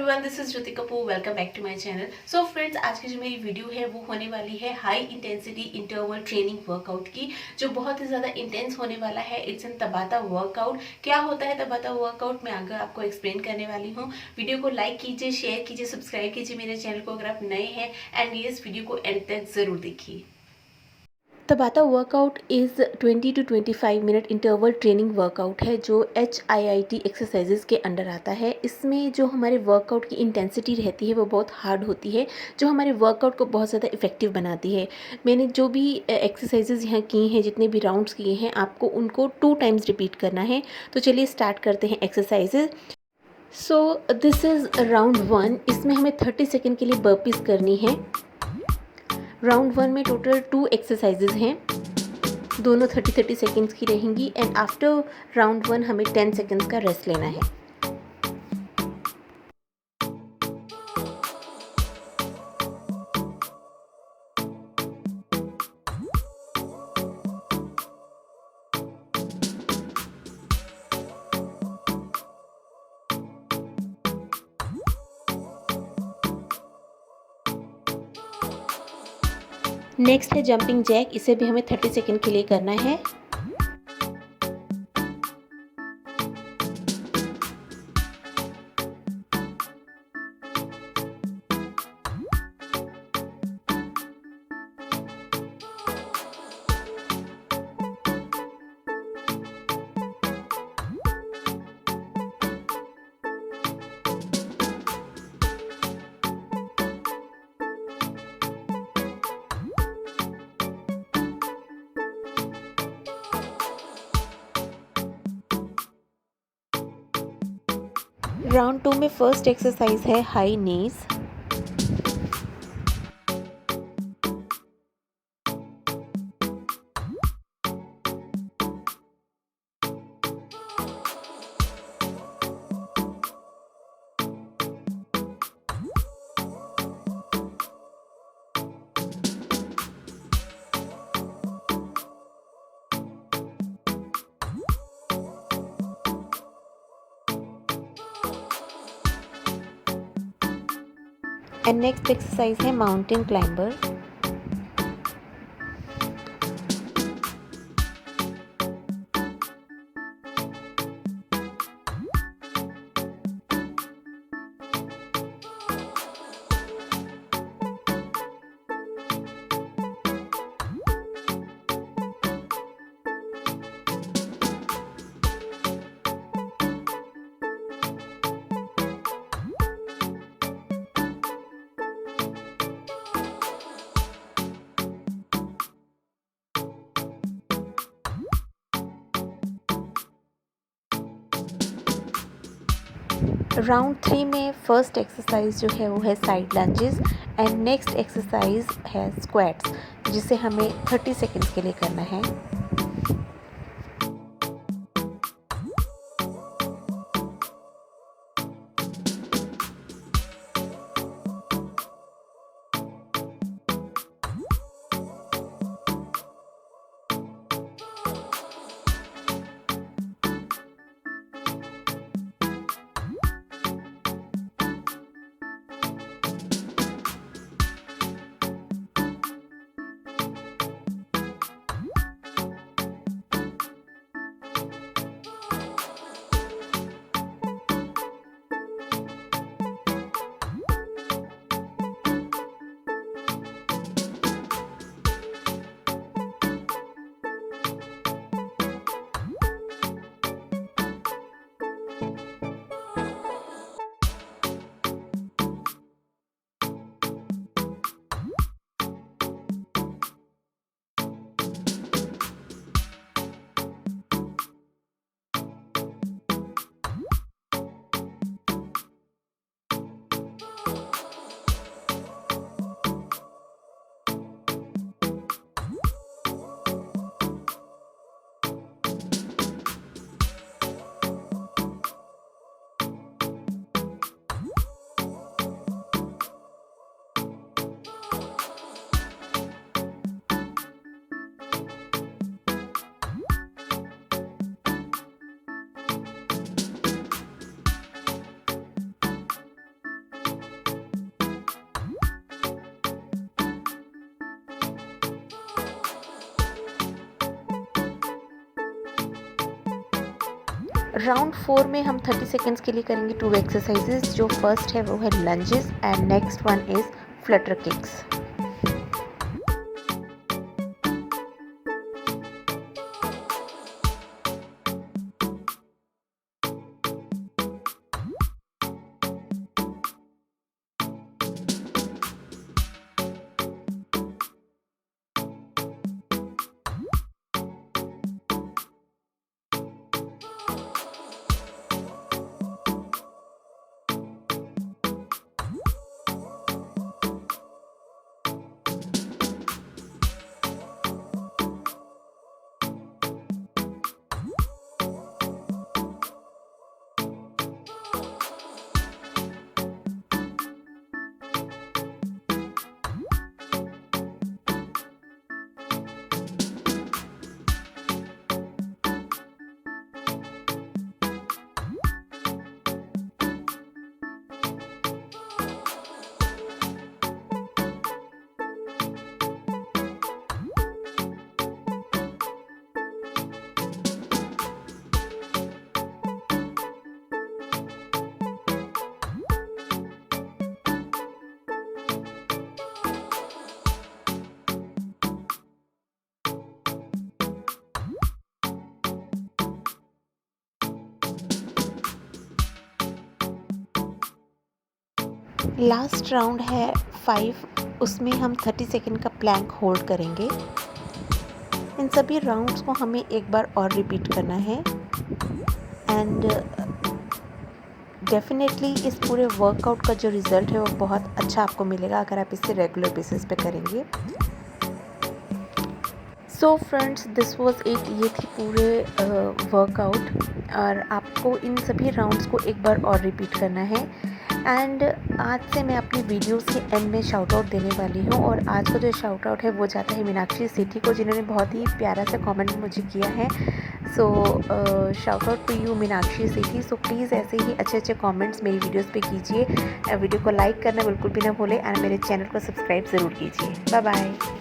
Everyone, this is Jyoti Kapoor. Welcome back to my channel. So friends, आज की जो मेरी वीडियो है वो होने वाली है high intensity interval training workout की, जो बहुत ही ज़्यादा इंटेंस होने वाला है। It's in Tabata workout. क्या होता है तबाता वर्कआउट, मैं आगे आपको एक्सप्लेन करने वाली हूँ। वीडियो को लाइक कीजिए, शेयर कीजिए, सब्सक्राइब कीजिए मेरे चैनल को अगर आप नए हैं, एंड ये इस वीडियो को एंड तक ज़रूर देखिए। Tabata workout is 20 to 25 minute interval training workout है, जो HIIT एक्सरसाइजेज़ के अंडर आता है। इसमें जो हमारे वर्कआउट की इंटेंसिटी रहती है वो बहुत हार्ड होती है, जो हमारे वर्कआउट को बहुत ज़्यादा इफेक्टिव बनाती है। मैंने जो भी एक्सरसाइजेज़ यहाँ की हैं, जितने भी राउंड्स किए हैं, आपको उनको 2 टाइम्स रिपीट करना है। तो चलिए स्टार्ट करते हैं exercises. So this is round 1। इसमें हमें 30 सेकेंड के लिए बर्पीज़ करनी है। राउंड 1 में टोटल 2 एक्सरसाइजेज हैं, दोनों 30-30 सेकेंड्स की रहेंगी। एंड आफ्टर राउंड 1 हमें 10 सेकेंड्स का रेस्ट लेना है। नेक्स्ट है जंपिंग जैक। इसे भी हमें 30 सेकेंड के लिए करना है। राउंड 2 में फर्स्ट एक्सरसाइज है high knees. And next exercise है माउंटेन क्लाइंबर। राउंड 3 में फर्स्ट एक्सरसाइज जो है वो है side lunges. And next exercise है स्क्वाट्स, जिसे हमें 30 सेकेंड्स के लिए करना है। राउंड 4 में हम 30 सेकेंड्स के लिए करेंगे 2 एक्सरसाइजेज। जो फर्स्ट है वो है lunges and next one is Flutter kicks. Last round है 5, उसमें हम 30 सेकेंड का प्लैंक होल्ड करेंगे। इन सभी राउंड्स को हमें एक बार और रिपीट करना है एंड डेफिनेटली इस पूरे वर्कआउट का जो रिज़ल्ट है वो बहुत अच्छा आपको मिलेगा अगर आप इसे रेगुलर बेसिस पे करेंगे। So friends, this was it. ये थी पूरे वर्कआउट और आपको इन सभी राउंड्स को एक बार और रिपीट करना है। एंड आज से मैं अपनी वीडियोस के एंड में शाउट आउट देने वाली हूँ और आज का जो शाउट आउट है वो जाता है मीनाक्षी सेठी को, जिन्होंने बहुत ही प्यारा सा कमेंट मुझे किया है। So shout out to you Meenakshi Sethi. So please ऐसे ही अच्छे अच्छे कमेंट्स मेरी वीडियोस पे कीजिए। वीडियो को लाइक करना बिल्कुल भी ना भूलें एंड मेरे चैनल को सब्सक्राइब ज़रूर कीजिए। Bye bye.